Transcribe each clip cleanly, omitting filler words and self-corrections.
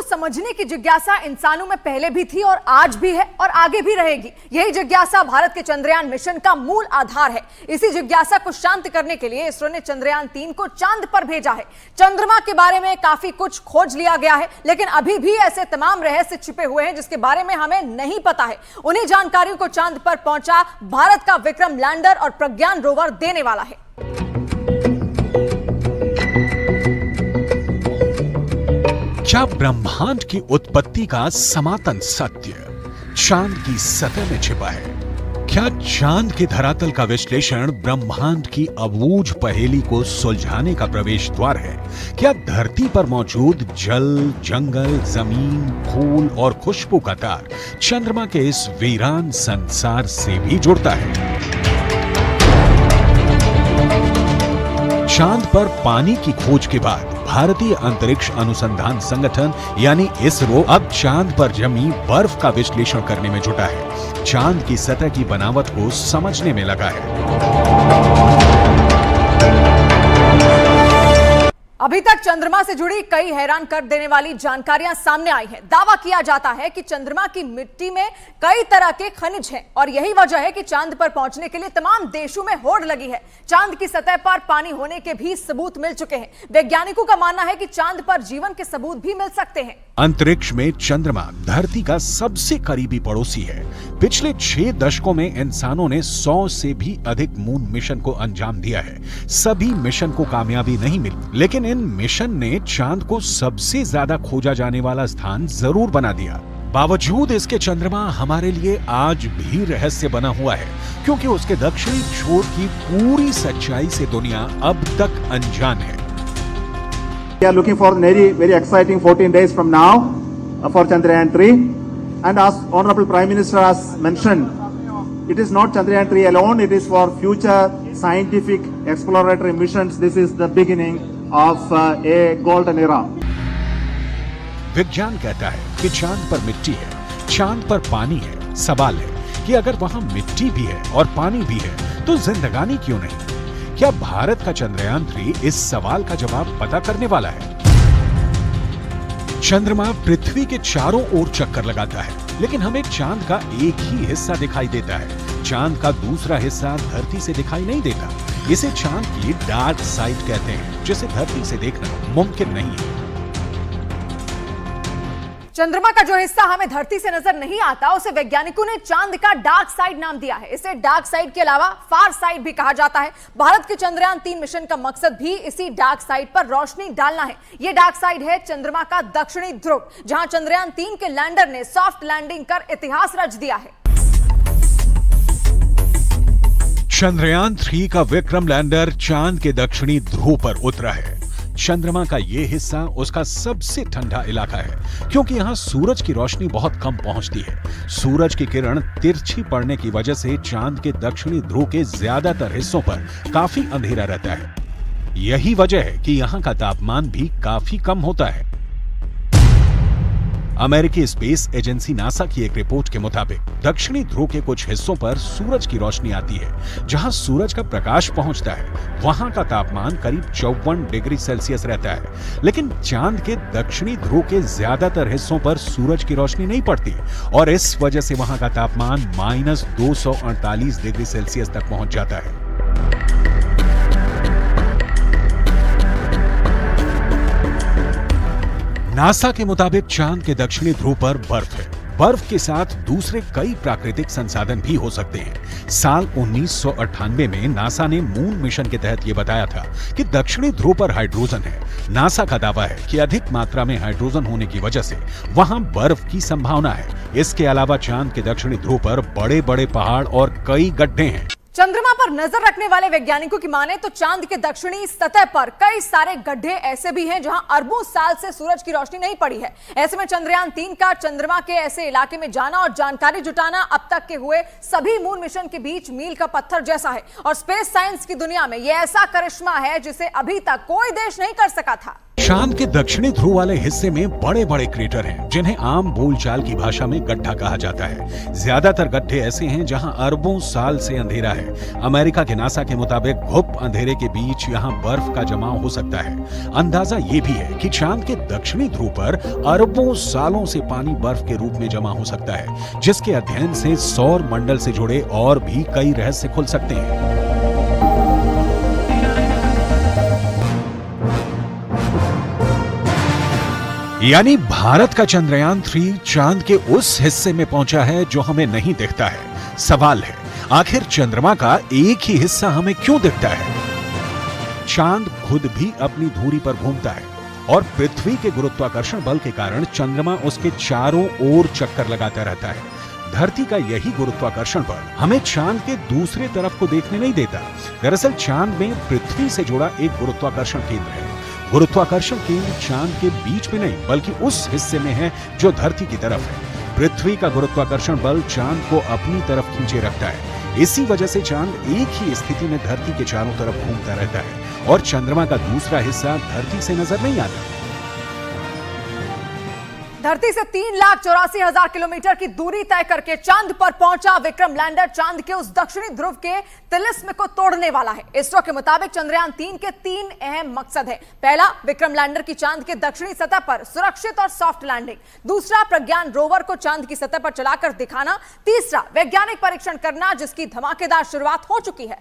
समझने की जिज्ञासा इंसानों में पहले भी थी और आज भी है और आगे भी रहेगी। यही जिज्ञासा भारत के चंद्रयान मिशन का मूल आधार है। इसी जिज्ञासा को शांत करने के लिए इसरो ने चंद्रयान 3 को चांद पर भेजा है। चंद्रमा के बारे में काफी कुछ खोज लिया गया है, लेकिन अभी भी ऐसे तमाम रहस्य छिपे हुए हैं जिसके बारे में हमें नहीं पता है। उन्हीं जानकारियों को चांद पर पहुंचा भारत का विक्रम लैंडर और प्रज्ञान रोवर देने वाला है। क्या ब्रह्मांड की उत्पत्ति का सनातन सत्य चांद की सतह में छिपा है? क्या चांद के धरातल का विश्लेषण ब्रह्मांड की अबूझ पहेली को सुलझाने का प्रवेश द्वार है? क्या धरती पर मौजूद जल, जंगल, जमीन, फूल और खुशबू का तार चंद्रमा के इस वीरान संसार से भी जुड़ता है? चांद पर पानी की खोज के बाद भारतीय अंतरिक्ष अनुसंधान संगठन यानी इसरो अब चांद पर जमी बर्फ का विश्लेषण करने में जुटा है। चांद की सतह की बनावट को समझने में लगा है। अभी तक चंद्रमा से जुड़ी कई हैरान कर देने वाली जानकारियां सामने आई हैं। दावा किया जाता है कि चंद्रमा की मिट्टी में कई तरह के खनिज हैं और यही वजह है कि चांद पर पहुंचने के लिए तमाम देशों में होड़ लगी है। चांद की सतह पर पानी होने के भी सबूत मिल चुके हैं। वैज्ञानिकों का मानना है कि चांद पर जीवन के सबूत भी मिल सकते हैं। अंतरिक्ष में चंद्रमा धरती का सबसे करीबी पड़ोसी है। पिछले 6 दशकों में इंसानों ने 100 से भी अधिक मून मिशन को अंजाम दिया है। सभी मिशन को कामयाबी नहीं मिली, लेकिन इन मिशन ने चांद को सबसे ज्यादा खोजा जाने वाला स्थान जरूर बना दिया। बावजूद इसके चंद्रमा हमारे लिए आज भी रहस्य बना हुआ है, क्योंकि उसके दक्षिणी छोर की पूरी सच्चाई से दुनिया अब तक अनजान है। We are looking for very exciting 14 days from now for Chandrayaan 3, and as Honorable Prime Minister has mentioned, it is not Chandrayaan 3 alone, it is for future scientific exploratory missions. This is the beginning of a golden era. विज्ञान कहता है कि चांद पर मिट्टी है, चांद पर पानी है। सवाल है कि अगर वहां मिट्टी भी है और पानी भी है तो जिंदगानी क्यों नहीं? क्या भारत का चंद्रयान 3 इस सवाल का जवाब पता करने वाला है? चंद्रमा पृथ्वी के चारों ओर चक्कर लगाता है, लेकिन हमें चांद का एक ही हिस्सा दिखाई देता है। चांद का दूसरा हिस्सा धरती से दिखाई नहीं देता। इसे चांद की डार्क साइड कहते हैं, जिसे धरती से देखना मुमकिन नहीं है। चंद्रमा का जो हिस्सा हमें धरती से नजर नहीं आता उसे वैज्ञानिकों ने चांद का डार्क साइड नाम दिया है। इसे डार्क साइड के अलावा फार साइड भी कहा जाता है। भारत के चंद्रयान 3 मिशन का मकसद भी इसी डार्क साइड पर रोशनी डालना है। यह डार्क साइड है चंद्रमा का दक्षिणी ध्रुव, जहां चंद्रयान 3 के लैंडर ने सॉफ्ट लैंडिंग कर इतिहास रच दिया है। चंद्रयान 3 का विक्रम लैंडर चांद के दक्षिणी ध्रुव पर उतरा है। चंद्रमा का यह हिस्सा उसका सबसे ठंडा इलाका है, क्योंकि यहाँ सूरज की रोशनी बहुत कम पहुंचती है। सूरज की किरण तिरछी पड़ने की वजह से चांद के दक्षिणी ध्रुव के ज्यादातर हिस्सों पर काफी अंधेरा रहता है। यही वजह है कि यहाँ का तापमान भी काफी कम होता है। अमेरिकी स्पेस एजेंसी नासा की एक रिपोर्ट के मुताबिक दक्षिणी ध्रुव के कुछ हिस्सों पर सूरज की रोशनी आती है। जहां सूरज का प्रकाश पहुंचता है वहां का तापमान करीब 54 डिग्री सेल्सियस रहता है, लेकिन चांद के दक्षिणी ध्रुव के ज्यादातर हिस्सों पर सूरज की रोशनी नहीं पड़ती और इस वजह से वहां का तापमान -248 डिग्री सेल्सियस तक पहुंच जाता है। नासा के मुताबिक चांद के दक्षिणी ध्रुव पर बर्फ है। बर्फ के साथ दूसरे कई प्राकृतिक संसाधन भी हो सकते हैं। साल 1998 में नासा ने मून मिशन के तहत यह बताया था कि दक्षिणी ध्रुव पर हाइड्रोजन है। नासा का दावा है कि अधिक मात्रा में हाइड्रोजन होने की वजह से वहां बर्फ की संभावना है। इसके अलावा चांद के दक्षिणी ध्रुव पर बड़े-बड़े पहाड़ और कई गड्ढे हैं। चंद्रमा पर नजर रखने वाले वैज्ञानिकों की माने तो चांद के दक्षिणी सतह पर कई सारे गड्ढे ऐसे भी हैं जहां अरबों साल से सूरज की रोशनी नहीं पड़ी है। ऐसे में चंद्रयान 3 का चंद्रमा के ऐसे इलाके में जाना और जानकारी जुटाना अब तक के हुए सभी मून मिशन के बीच मील का पत्थर जैसा है और स्पेस साइंस की दुनिया में यह ऐसा करिश्मा है जिसे अभी तक कोई देश नहीं कर सका था। चांद के दक्षिणी ध्रुव वाले हिस्से में बड़े बड़े क्रेटर हैं, जिन्हें आम बोलचाल की भाषा में गड्ढा कहा जाता है। ज्यादातर गड्ढे ऐसे हैं जहां अरबों साल से अंधेरा है। है। अमेरिका के नासा के मुताबिक घुप अंधेरे के बीच यहां बर्फ का जमाव हो सकता है। अंदाजा ये भी है कि चांद के दक्षिणी ध्रुव पर अरबों सालों से पानी बर्फ के रूप में जमा हो सकता है, जिसके अध्ययन से सौर मंडल से जुड़े और भी कई रहस्य खुल सकते हैं। यानी भारत का चंद्रयान 3 चांद के उस हिस्से में पहुंचा है जो हमें नहीं दिखता है। सवाल है, आखिर चंद्रमा का एक ही हिस्सा हमें क्यों दिखता है? चांद खुद भी अपनी धुरी पर घूमता है और पृथ्वी के गुरुत्वाकर्षण बल के कारण चंद्रमा उसके चारों ओर चक्कर लगाता रहता है। धरती का यही गुरुत्वाकर्षण बल हमें चांद के दूसरे तरफ को देखने नहीं देता। दरअसल चांद में पृथ्वी से जुड़ा एक गुरुत्वाकर्षण केंद्र है। गुरुत्वाकर्षण केंद्र चांद के बीच में नहीं बल्कि उस हिस्से में है जो धरती की तरफ है। पृथ्वी का गुरुत्वाकर्षण बल चांद को अपनी तरफ खींचे रखता है। इसी वजह से चांद एक ही स्थिति में धरती के चारों तरफ घूमता रहता है और चंद्रमा का दूसरा हिस्सा धरती से नजर नहीं आता। धरती से 3,84,000 किलोमीटर की दूरी तय करके चांद पर पहुंचा विक्रम लैंडर चांद के उस दक्षिणी ध्रुव के तिलिस्म को तोड़ने वाला है। इसरो के मुताबिक चंद्रयान 3 के 3 अहम मकसद है। पहला, विक्रम लैंडर की चांद के दक्षिणी सतह पर सुरक्षित और सॉफ्ट लैंडिंग। दूसरा, प्रज्ञान रोवर को चांद की सतह पर चलाकर दिखाना। तीसरा, वैज्ञानिक परीक्षण करना जिसकी धमाकेदार शुरुआत हो चुकी है।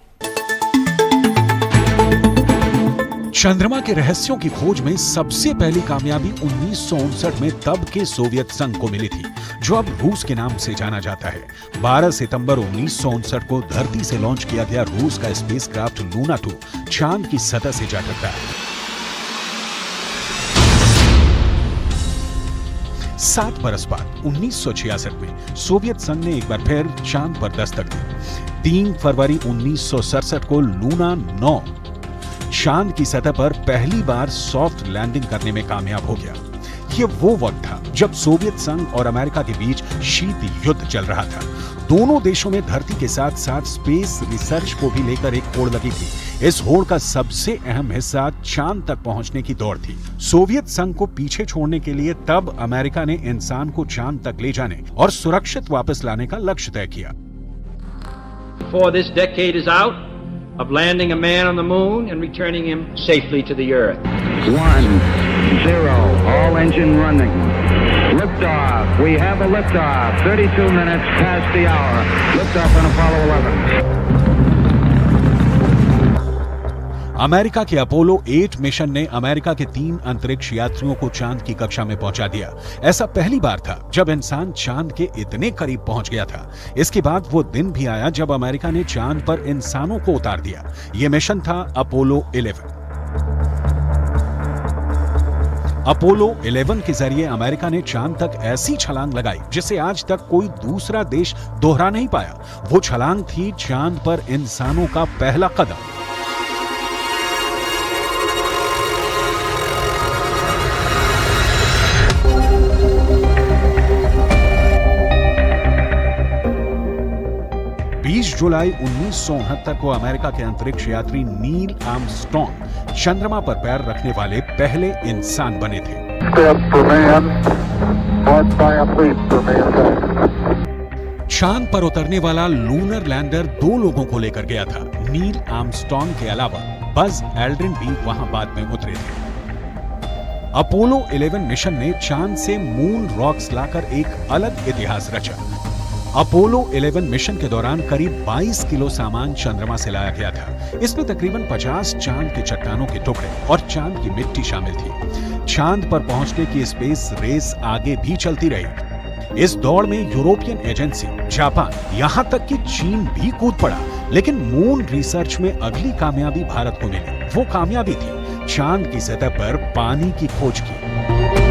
चंद्रमा के रहस्यों की खोज में सबसे पहली कामयाबी 1959 में तब के सोवियत संघ को मिली थी, जो अब रूस के नाम से जाना जाता है। 12 सितंबर 1959 को धरती से लॉन्च किया गया रूस का स्पेसक्राफ्ट लूना 2 चांद की सतह से जा टकरा। 7 बरस बाद 1966 में सोवियत संघ ने एक बार फिर चांद पर दस्तक दी। 3 फरवरी 1967 को लूना 9 चांद की सतह पर पहली बार सॉफ्ट लैंडिंग करने में कामयाब हो गया। ये वो वक्त था जब सोवियत संघ और अमेरिका के बीच शीत युद्ध चल रहा था। दोनों देशों में धरती के साथ साथ स्पेस रिसर्च को भी लेकर एक होड़ लगी थी। इस होड़ का सबसे अहम हिस्सा चांद तक पहुंचने की दौड़ थी। सोवियत संघ को पीछे छोड़ने के लिए तब अमेरिका ने इंसान को चांद तक ले जाने और सुरक्षित वापस लाने का लक्ष्य तय किया। Before this decade is out, of landing a man on the moon and returning him safely to the Earth. 1, 0, all engine running. Liftoff. We have a liftoff. 32 minutes past the hour. Liftoff on Apollo 11. America के Apollo 8 mission ने America के 3 अंतरिक्ष यात्रियों को चांद की कक्षा में पहुंचा दिया। ऐसा पहली बार था जब इंसान चांद के इतने करीब पहुंच गया था। इसके बाद वो दिन भी आया जब अमेरिका ने चांद पर इंसानों को उतार दिया। यह मिशन था अपोलो 11। अपोलो 11 के जरिए अमेरिका ने चांद तक ऐसी छलांग लगाई जिसे आज तक कोई दूसरा देश दोहरा नहीं पाया। वो छलांग थी चांद पर इंसानों का पहला कदम। जुलाई 1969 को अमेरिका के अंतरिक्ष यात्री नील आर्मस्ट्रॉन्ग चंद्रमा पर पैर रखने वाले पहले इंसान बने थे। चांद पर उतरने वाला लूनर लैंडर 2 लोगों को लेकर गया था। नील आर्मस्ट्रॉन्ग के अलावा बज एल्ड्रिन भी वहां बाद में उतरे थे। अपोलो 11 मिशन ने चांद से मून रॉक्स लाकर एक अलग इतिहास रचा। अपोलो 11 मिशन के दौरान करीब 22 किलो सामान चंद्रमा से लाया गया था। इसमें तकरीबन 50 चांद के चट्टानों के टुकड़े और चांद की मिट्टी शामिल थी। चांद पर पहुंचने की स्पेस रेस आगे भी चलती रही। इस दौड़ में यूरोपियन एजेंसी, जापान, यहां तक कि चीन भी कूद पड़ा। लेकिन मून रिसर्च में अगली कामयाबी भारत को मिली। वो कामयाबी थी चांद की सतह पर पानी की खोज की।